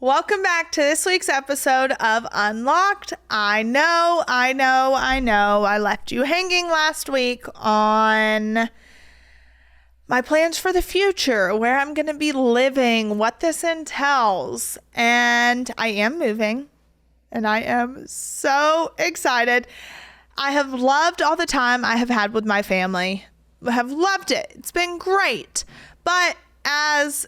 Welcome back to this week's episode of Unlocked. I know. I left you hanging last week on my plans for the future, where I'm going to be living, what this entails. And I am moving, and I am so excited. I have loved all the time I have had with my family. I have loved it. It's been great. But as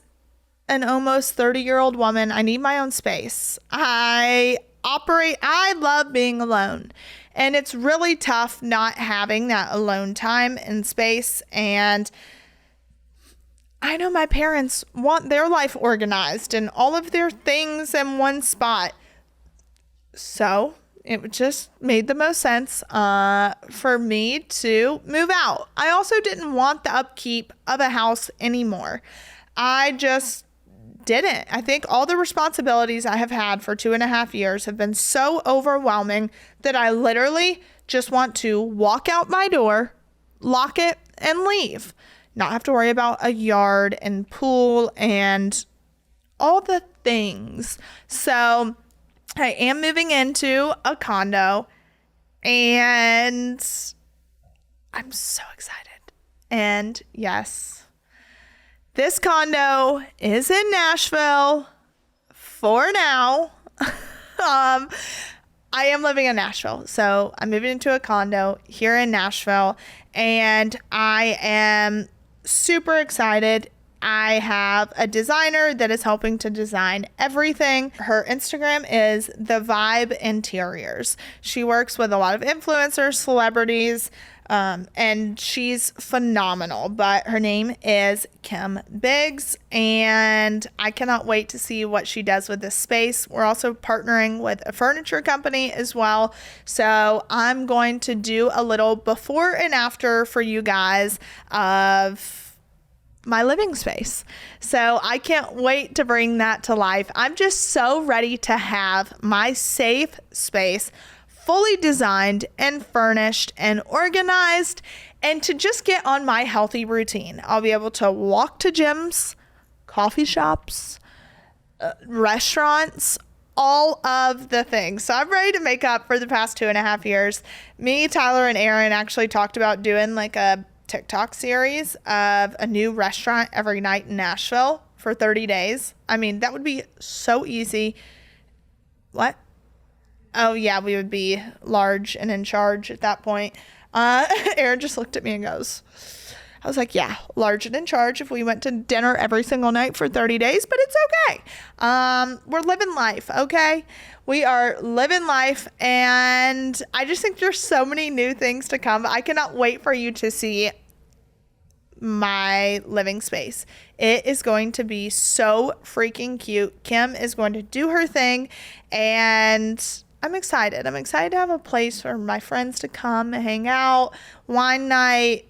an almost 30-year-old woman, I need my own space. I love being alone. And it's really tough not having that alone time and space. And I know my parents want their life organized and all of their things in one spot. So it just made the most sense for me to move out. I also didn't want the upkeep of a house anymore. I just didn't. I think all the responsibilities I have had for 2.5 years have been so overwhelming that I literally just want to walk out my door, lock it, and leave. Not have to worry about a yard and pool and all the things. So I am moving into a condo and I'm so excited. And yes, this condo is in Nashville for now. I am living in Nashville. So I'm moving into a condo here in Nashville and I am super excited. I have a designer that is helping to design everything. Her Instagram is The Vibe Interiors. She works with a lot of influencers, celebrities, and she's phenomenal. But her name is Kim Biggs, and I cannot wait to see what she does with this space. We're also partnering with a furniture company as well. So I'm going to do a little before and after for you guys of my living space. So I can't wait to bring that to life. I'm just so ready to have my safe space fully designed and furnished and organized and to just get on my healthy routine. I'll be able to walk to gyms, coffee shops, restaurants, all of the things. So I'm ready to make up for the past 2.5 years. Me, Tyler, and Aaron actually talked about doing like a TikTok series of a new restaurant every night in Nashville for 30 days. I mean, that would be so easy. What? Oh yeah, we would be large and in charge at that point. Aaron just looked at me and goes, I was like, yeah, large and in charge if we went to dinner every single night for 30 days, but it's okay. We're living life, okay? We are living life, and I just think there's so many new things to come. I cannot wait for you to see my living space. It is going to be so freaking cute. Kim is going to do her thing, and I'm excited. I'm excited to have a place for my friends to come and hang out, wine night,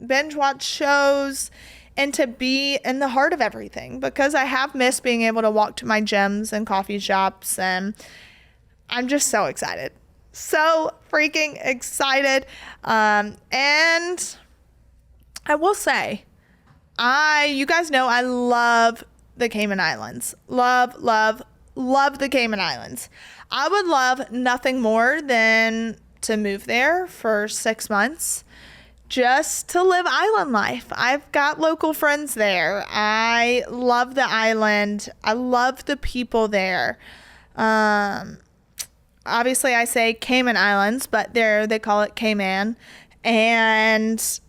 binge watch shows, and to be in the heart of everything, because I have missed being able to walk to my gyms and coffee shops, and I'm just so excited. So freaking excited. And I will say, you guys know I love the Cayman Islands. Love the Cayman Islands. I would love nothing more than to move there for 6 months just to live island life. I've got local friends there. I love the island. I love the people there. Obviously I say Cayman Islands, but there they call it Cayman. And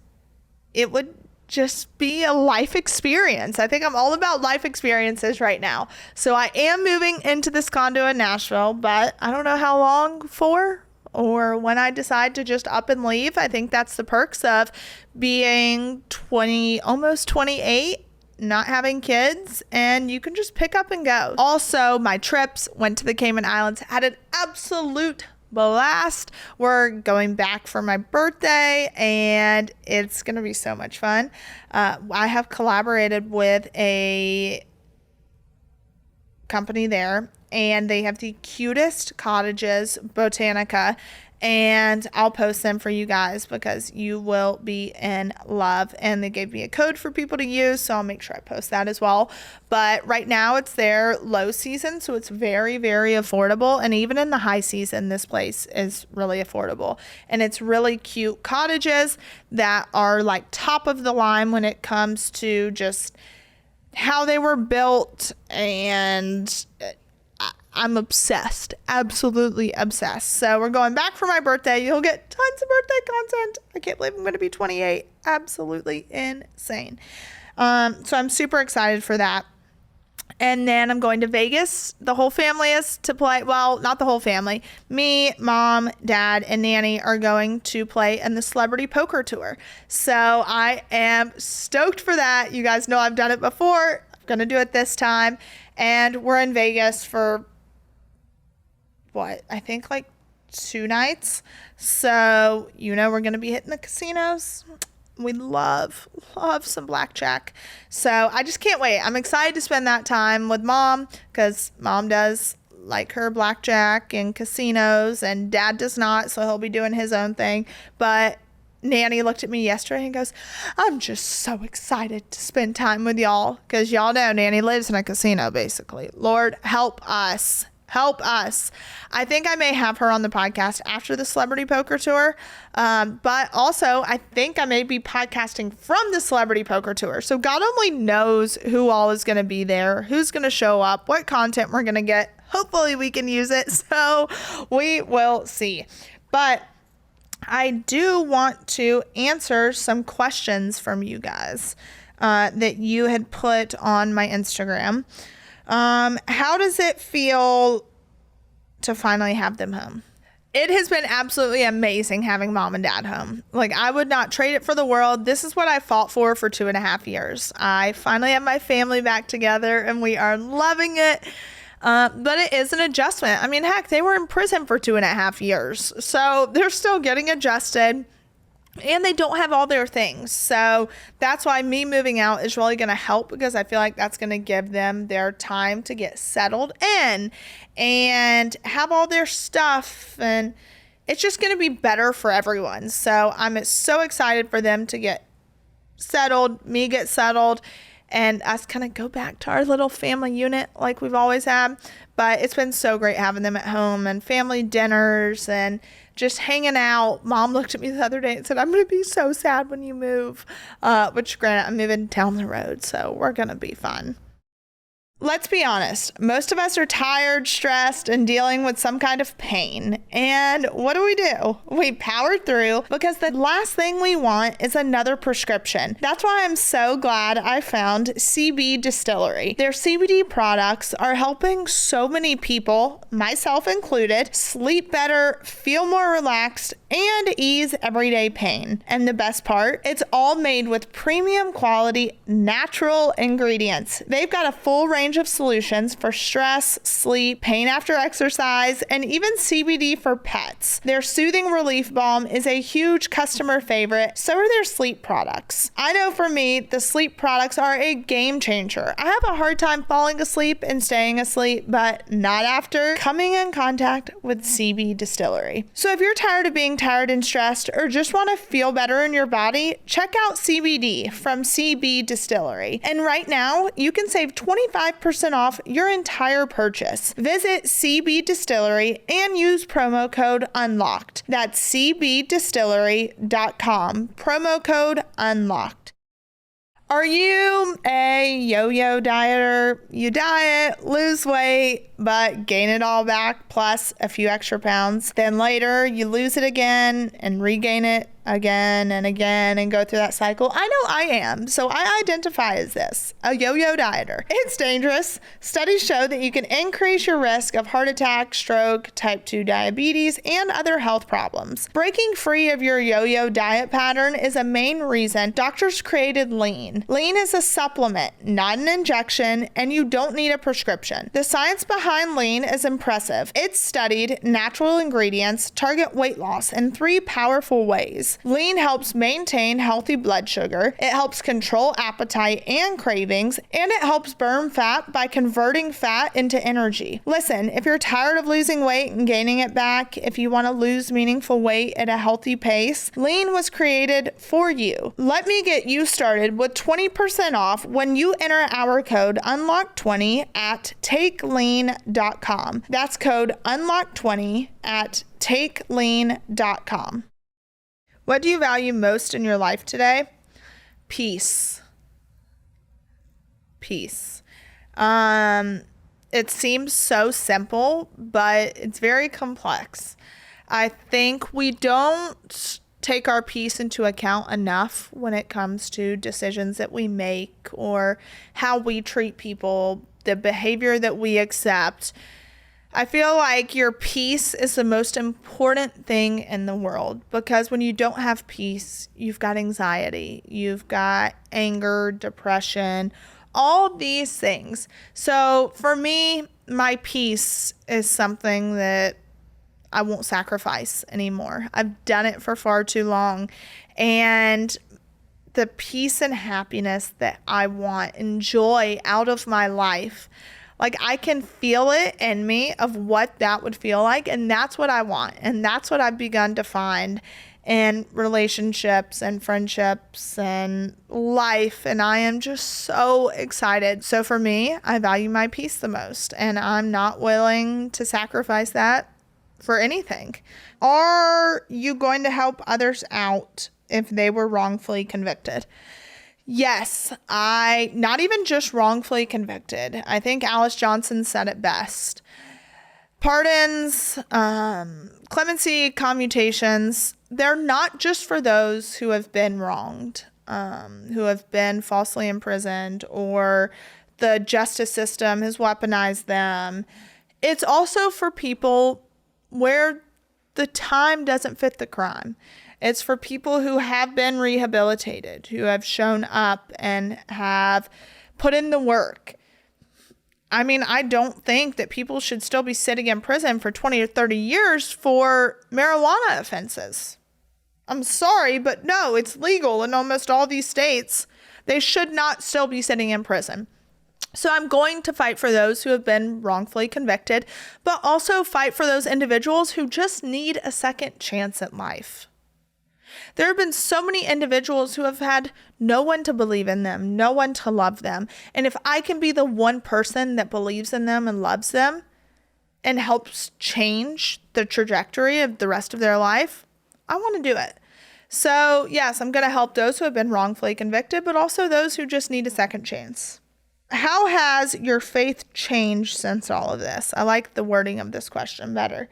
it would just be a life experience. I think I'm all about life experiences right now. So I am moving into this condo in Nashville, but I don't know how long for, or when I decide to just up and leave. I think that's the perks of being almost 28, not having kids, and you can just pick up and go. Also, my trips, went to the Cayman Islands, had an absolute blast. We're going back for my birthday, and it's going to be so much fun. I have collaborated with a company there, and they have the cutest cottages, Botanica, and I'll post them for you guys because you will be in love. And they gave me a code for people to use, so I'll make sure I post that as well. But right now it's their low season, so it's very, very affordable. And even in the high season, this place is really affordable. And it's really cute cottages that are like top of the line when it comes to just how they were built, and I'm obsessed, absolutely obsessed. So we're going back for my birthday. You'll get tons of birthday content. I can't believe I'm going to be 28. Absolutely insane. So I'm super excited for that. And then I'm going to Vegas. The whole family is to play. Well, not the whole family. Me, mom, dad, and Nanny are going to play in the Celebrity Poker Tour. So I am stoked for that. You guys know I've done it before. I'm going to do it this time. And we're in Vegas for I think like 2 nights. So, we're going to be hitting the casinos. We love some blackjack. So I just can't wait. I'm excited to spend that time with mom because mom does like her blackjack and casinos, and dad does not. So he'll be doing his own thing. But Nanny looked at me yesterday and goes, I'm just so excited to spend time with y'all because y'all know Nanny lives in a casino basically. Lord, help us. Help us. I think I may have her on the podcast after the Celebrity Poker Tour. But also, I think I may be podcasting from the Celebrity Poker Tour. So God only knows who all is going to be there, who's going to show up, what content we're going to get. Hopefully we can use it. So we will see. But I do want to answer some questions from you guys that you had put on my Instagram. How does it feel to finally have them home? It has been absolutely amazing having mom and dad home. Like, I would not trade it for the world. This is what I fought for 2.5 years. I finally have my family back together and we are loving it. But it is an adjustment. I mean, heck, they were in prison for 2.5 years. So they're still getting adjusted. And they don't have all their things. So that's why me moving out is really going to help, because I feel like that's going to give them their time to get settled in and have all their stuff. And it's just going to be better for everyone. So I'm so excited for them to get settled, me get settled, and us kind of go back to our little family unit like we've always had. But it's been so great having them at home and family dinners and just hanging out. Mom looked at me the other day and said, I'm going to be so sad when you move, which granted, I'm moving down the road, so we're going to be fun. Let's be honest. Most of us are tired, stressed, and dealing with some kind of pain. And what do? We power through, because the last thing we want is another prescription. That's why I'm so glad I found CB Distillery. Their CBD products are helping so many people, myself included, sleep better, feel more relaxed, and ease everyday pain. And the best part, it's all made with premium quality, natural ingredients. They've got a full range of solutions for stress, sleep, pain after exercise, and even CBD for pets. Their Soothing Relief Balm is a huge customer favorite. So are their sleep products. I know for me, the sleep products are a game changer. I have a hard time falling asleep and staying asleep, but not after coming in contact with CB Distillery. So if you're tired of being tired and stressed, or just want to feel better in your body, check out CBD from CB Distillery. And right now, you can save 25% off your entire purchase. Visit CB Distillery and use promo code UNLOCKED. That's cbdistillery.com. Promo code UNLOCKED. Are you a yo-yo dieter? You diet, lose weight, but gain it all back plus a few extra pounds. Then later you lose it again and regain it again and again and go through that cycle. I know I am, so I identify as this, a yo-yo dieter. It's dangerous. Studies show that you can increase your risk of heart attack, stroke, type 2 diabetes, and other health problems. Breaking free of your yo-yo diet pattern is a main reason doctors created Lean. Lean is a supplement, not an injection, and you don't need a prescription. The science behind Lean is impressive. It's studied natural ingredients target weight loss in 3 powerful ways. is lean helps maintain healthy blood sugar. It helps control appetite and cravings, and it helps burn fat by converting fat into energy. Listen, if you're tired of losing weight and gaining it back, if you want to lose meaningful weight at a healthy pace, lean was created for you. Let me get you started with 20% off when you enter our code UNLOCK20 at takelean.com. That's code UNLOCK20 at takelean.com. What do you value most in your life today? Peace. Peace. It seems so simple, but it's very complex. I think we don't take our peace into account enough when it comes to decisions that we make or how we treat people, the behavior that we accept. I feel like your peace is the most important thing in the world, because when you don't have peace, you've got anxiety, you've got anger, depression, all these things. So for me, my peace is something that I won't sacrifice anymore. I've done it for far too long. And the peace and happiness that I want and joy out of my life, like I can feel it in me of what that would feel like. And that's what I want. And that's what I've begun to find in relationships and friendships and life. And I am just so excited. So for me, I value my peace the most. And I'm not willing to sacrifice that for anything. Are you going to help others out if they were wrongfully convicted? Yes, not even just wrongfully convicted. I think Alice Johnson said it best. Pardons, clemency, commutations, they're not just for those who have been wronged, who have been falsely imprisoned, or the justice system has weaponized them. It's also for people where the time doesn't fit the crime. It's for people who have been rehabilitated, who have shown up and have put in the work. I mean, I don't think that people should still be sitting in prison for 20 or 30 years for marijuana offenses. I'm sorry, but no, it's legal in almost all these states. They should not still be sitting in prison. So I'm going to fight for those who have been wrongfully convicted, but also fight for those individuals who just need a second chance at life. There have been so many individuals who have had no one to believe in them, no one to love them. And if I can be the one person that believes in them and loves them and helps change the trajectory of the rest of their life, I want to do it. So yes, I'm going to help those who have been wrongfully convicted, but also those who just need a second chance. How has your faith changed since all of this? I like the wording of this question better.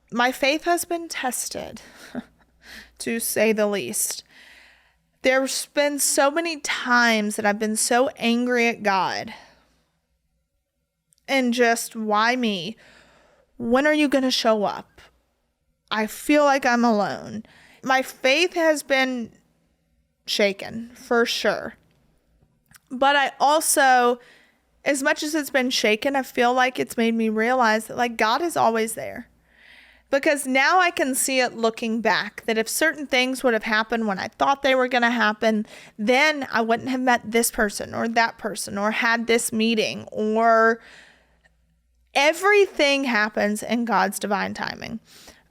My faith has been tested, to say the least. There's been so many times that I've been so angry at God. And just, why me? When are you going to show up? I feel like I'm alone. My faith has been shaken, for sure. But I also, as much as it's been shaken, I feel like it's made me realize that, like, God is always there. Because now I can see it looking back, that if certain things would have happened when I thought they were going to happen, then I wouldn't have met this person or that person or had this meeting, or everything happens in God's divine timing.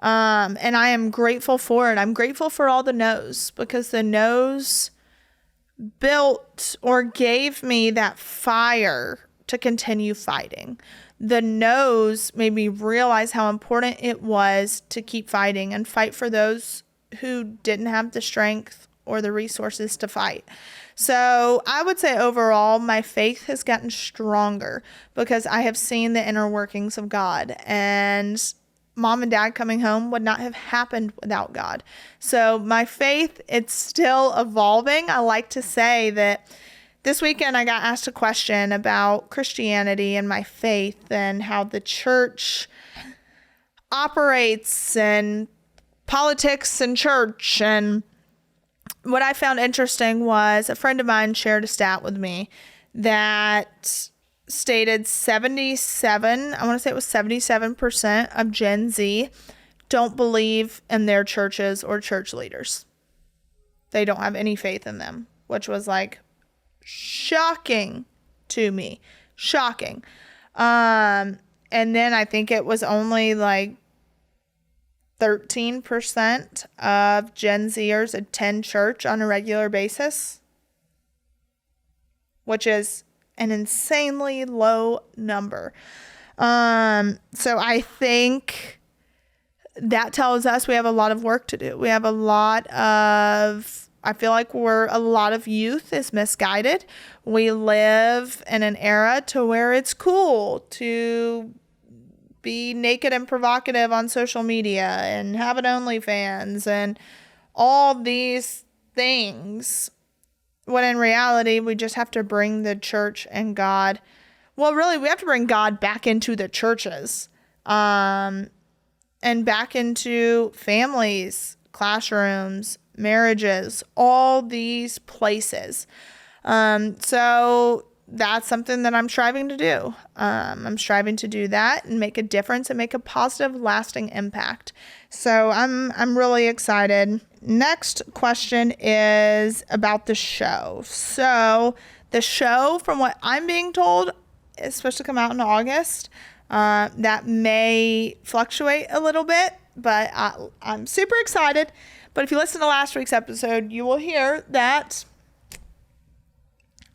And I am grateful for it. I'm grateful for all the no's, because the no's built or gave me that fire to continue fighting. The no's made me realize how important it was to keep fighting and fight for those who didn't have the strength or the resources to fight. So I would say overall, my faith has gotten stronger because I have seen the inner workings of God, and Mom and Dad coming home would not have happened without God. So my faith, it's still evolving. I like to say that this weekend I got asked a question about Christianity and my faith and how the church operates and politics and church. And what I found interesting was a friend of mine shared a stat with me that stated 77% of Gen Z don't believe in their churches or church leaders. They don't have any faith in them, which was like shocking to me. Shocking. And then I think it was only like 13% of Gen Zers attend church on a regular basis, which is an insanely low number. So I think that tells us we have a lot of work to do. We have I feel like a lot of youth is misguided. We live in an era to where it's cool to be naked and provocative on social media and have an OnlyFans and all these things. When in reality, we just have to bring the church and God. Well, really, we have to bring God back into the churches, and back into families, classrooms, marriages, all these places. So that's something that I'm striving to do. I'm striving to do that and make a difference and make a positive, lasting impact. So I'm really excited. Next question is about the show. So the show, from what I'm being told, is supposed to come out in August. That may fluctuate a little bit, but I'm super excited. But if you listen to last week's episode, you will hear that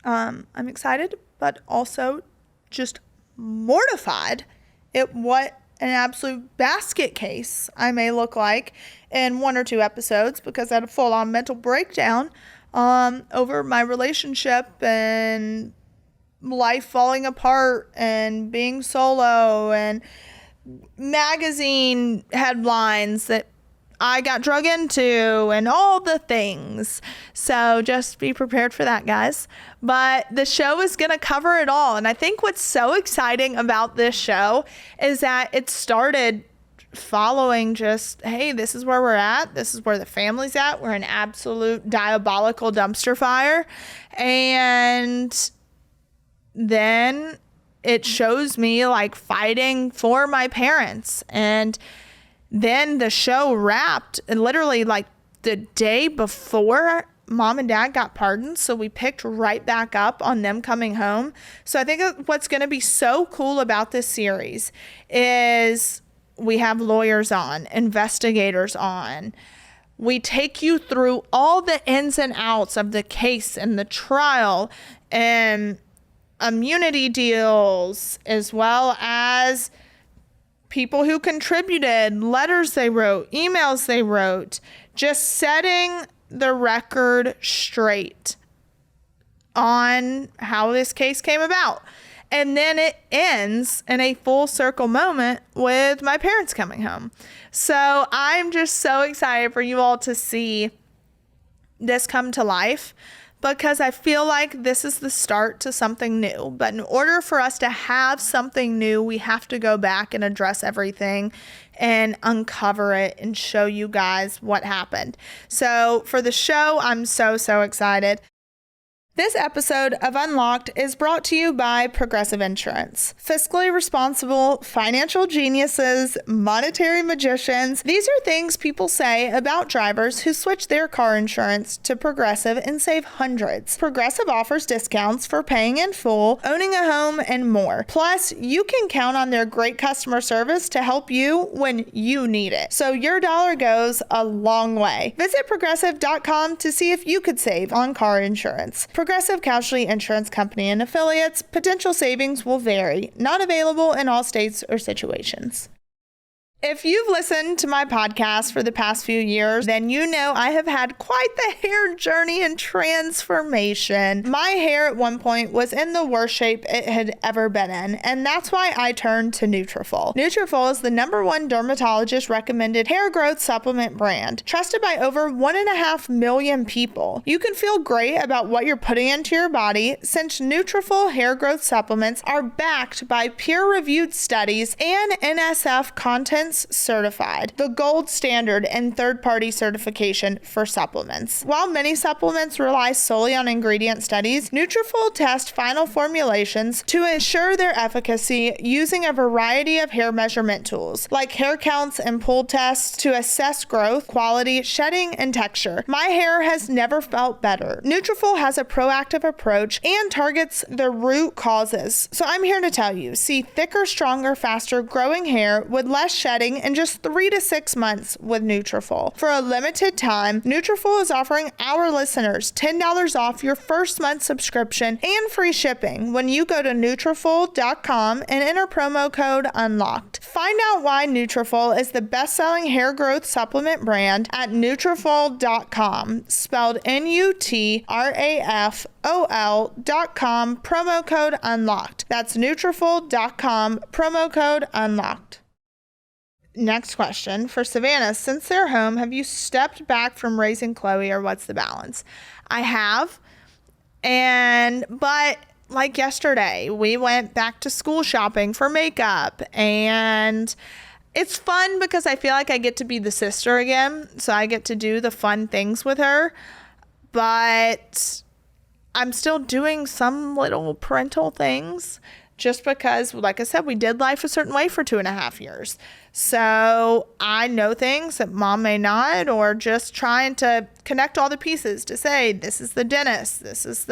I'm excited, but also just mortified at what an absolute basket case I may look like in 1 or 2 episodes, because I had a full-on mental breakdown over my relationship and life falling apart and being solo and magazine headlines that I got drug into and all the things. So just be prepared for that, guys. But the show is going to cover it all. And I think what's so exciting about this show is that it started following just, hey, this is where we're at. This is where the family's at. We're an absolute diabolical dumpster fire. And then it shows me like fighting for my parents. And then the show wrapped literally like the day before Mom and Dad got pardoned. So we picked right back up on them coming home. So I think what's going to be so cool about this series is we have lawyers on, investigators on. We take you through all the ins and outs of the case and the trial and immunity deals, as well as people who contributed, letters they wrote, emails they wrote, just setting the record straight on how this case came about. And then it ends in a full circle moment with my parents coming home. So I'm just so excited for you all to see this come to life, because I feel like this is the start to something new. But in order for us to have something new, we have to go back and address everything and uncover it and show you guys what happened. So for the show, I'm so excited. This episode of Unlocked is brought to you by Progressive Insurance. Fiscally responsible, financial geniuses, monetary magicians. These are things people say about drivers who switch their car insurance to Progressive and save hundreds. Progressive offers discounts for paying in full, owning a home, and more. Plus, you can count on their great customer service to help you when you need it. So your dollar goes a long way. Visit progressive.com to see if you could save on car insurance. Progressive Casualty Insurance Company and affiliates. Potential savings will vary. Not available in all states or situations. If you've listened to my podcast for the past few years, then you know I have had quite the hair journey and transformation. My hair at one point was in the worst shape it had ever been in, and that's why I turned to Nutrafol. Nutrafol is the #1 dermatologist recommended hair growth supplement brand, trusted by over 1.5 million people. You can feel great about what you're putting into your body, since Nutrafol hair growth supplements are backed by peer-reviewed studies and NSF content Aspirations Certified, the gold standard and third-party certification for supplements. While many supplements rely solely on ingredient studies, Nutrafol tests final formulations to ensure their efficacy using a variety of hair measurement tools, like hair counts and pull tests to assess growth, quality, shedding, and texture. My hair has never felt better. Nutrafol has a proactive approach and targets the root causes. So I'm here to tell you, see thicker, stronger, faster growing hair with less shedding in just 3 to 6 months with Nutrafol. For a limited time, Nutrafol is offering our listeners $10 off your first month subscription and free shipping when you go to Nutrafol.com and enter promo code UNLOCKED. Find out why Nutrafol is the best-selling hair growth supplement brand at Nutrafol.com, spelled Nutrafol.com, promo code UNLOCKED. That's Nutrafol.com, promo code UNLOCKED. Next question for Savannah. Since they're home, have you stepped back from raising Chloe, or what's the balance? I have. But like yesterday, we went back to school shopping for makeup, and it's fun because I feel like I get to be the sister again. So I get to do the fun things with her, but I'm still doing some little parental things just because, like I said, we did life a certain way for 2.5 years. So I know things that mom may not, or just trying to connect all the pieces to say, this is the dentist, this is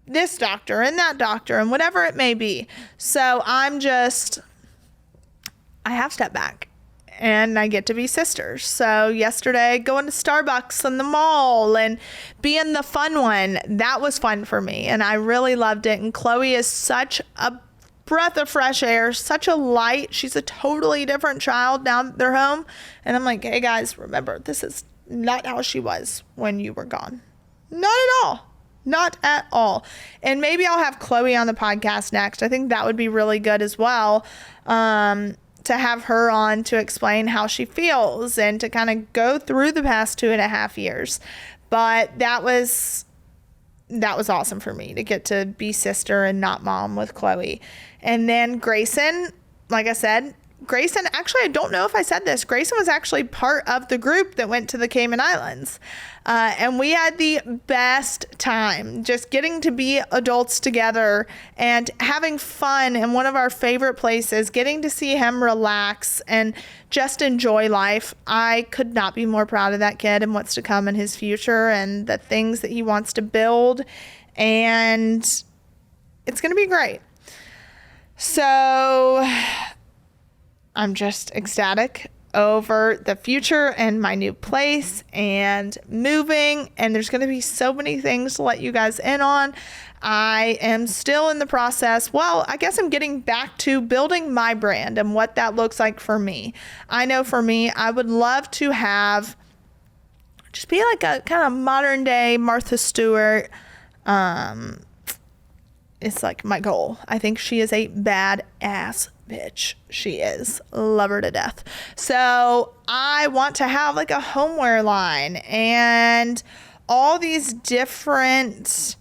this doctor and that doctor and whatever it may be. So I have stepped back and I get to be sisters. So yesterday, going to Starbucks and the mall and being the fun one, that was fun for me. And I really loved it. And Chloe is such a breath of fresh air, such a light. She's a totally different child now that they're home. And I'm like, hey guys, remember, this is not how she was when you were gone. Not at all. Not at all. And maybe I'll have Chloe on the podcast next. I think that would be really good as well. To have her on to explain how she feels and to kind of go through the past 2.5 years. But that was awesome for me to get to be sister and not mom with Chloe. And then Grayson, like I said, actually, I don't know if I said this. Grayson was actually part of the group that went to the Cayman Islands. And we had the best time just getting to be adults together and having fun in one of our favorite places, getting to see him relax and just enjoy life. I could not be more proud of that kid and what's to come in his future and the things that he wants to build. And it's going to be great. So I'm just ecstatic over the future and my new place and moving. And there's going to be so many things to let you guys in on. I am still in the process. Well, I guess I'm getting back to building my brand and what that looks like for me. I know for me, I would love to have just be like a kind of modern day Martha Stewart. It's like my goal. I think she is a badass bitch. She is. Love her to death. So I want to have like a homeware line and all these different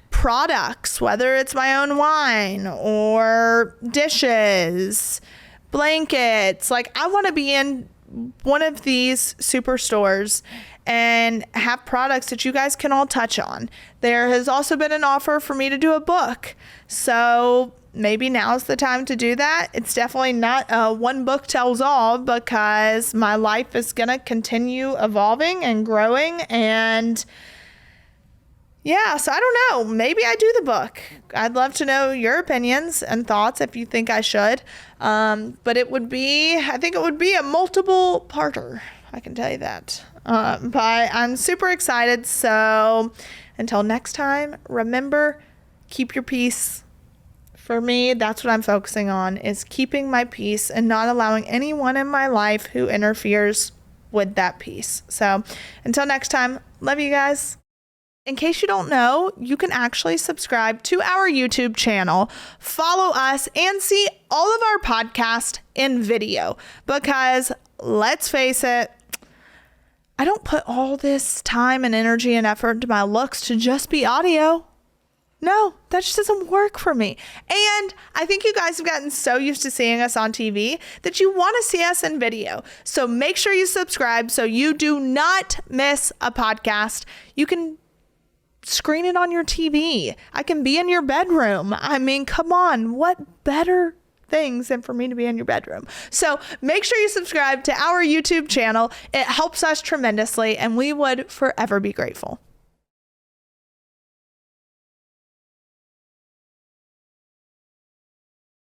products, whether it's my own wine or dishes, blankets. Like I want to be in one of these superstores and have products that you guys can all touch on. There has also been an offer for me to do a book. So maybe now's the time to do that. It's definitely not a one book tells all because my life is going to continue evolving and growing. And yeah, so I don't know. Maybe I do the book. I'd love to know your opinions and thoughts if you think I should. But I think it would be a multiple parter. I can tell you that. But I'm super excited. So until next time, remember, keep your peace. For me, that's what I'm focusing on, is keeping my peace and not allowing anyone in my life who interferes with that peace. So until next time, love you guys. In case you don't know, you can actually subscribe to our YouTube channel, follow us, and see all of our podcasts in video. Because let's face it, I don't put all this time and energy and effort into my looks to just be audio. No, that just doesn't work for me. And I think you guys have gotten so used to seeing us on TV that you want to see us in video. So make sure you subscribe so you do not miss a podcast. You can screen it on your TV. I can be in your bedroom. I mean, come on, what better things than for me to be in your bedroom? So make sure you subscribe to our YouTube channel. It helps us tremendously, and we would forever be grateful.